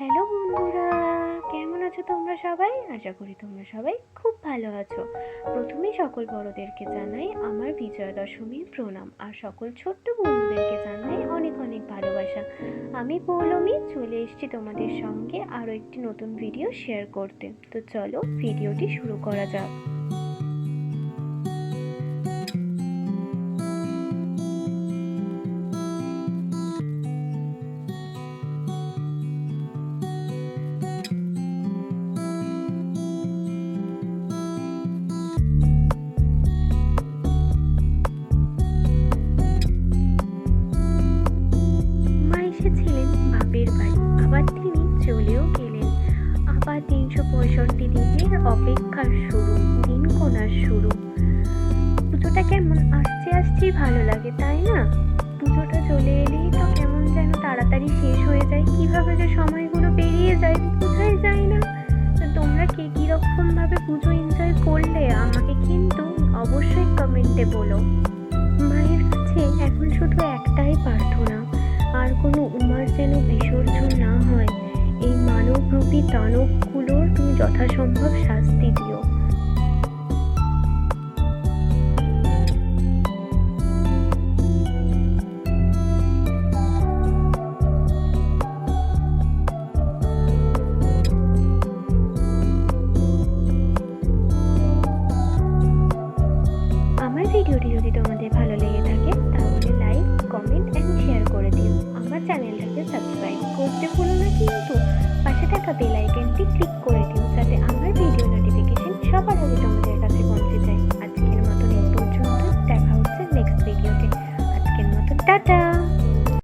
Hello বন্ধুরা, কেমন আছো তোমরা সবাই? আশা করি তোমরা সবাই খুব ভালো আছো। প্রথমেই সকল বড়দেরকে জানাই আমার বিজয়া দশমীর প্রণাম, আর সকল ছোট্ট বন্ধুদেরকে জানাই অনেক অনেক ভালোবাসা। আমি পৌলমী চলে এসেছি তোমাদের সঙ্গে আরও একটি নতুন ভিডিও শেয়ার করতে। তো চলো ভিডিওটি শুরু করা যাক। এসেছিলেন বাপের বাড়ি, আবার তিনি চলেও গেলেন। আবার 365 দিনের অপেক্ষার শুরু, দিন গোনার শুরু। পুজোটা কেমন আসছেই ভালো লাগে, তাই না? পুজোটা চলে এলেই তো কেমন যেন তাড়াতাড়ি শেষ হয়ে যায়, কিভাবে যে সময়গুলো পেরিয়ে যায় বোঝাই যায় না। তো তোমরা কে কিরকম ভাবে পুজো এনজয় করলে আমাকে কিন্তু অবশ্যই কমেন্টে বলো। মায়ের কাছে এখন শুধু একটাই প্রার্থনা, আর কোনো উমার যেন বিসর্জন না হয়। এই মানবরূপী দানবগুলোর তুমি যথাসম্ভব শাস্তি দিও।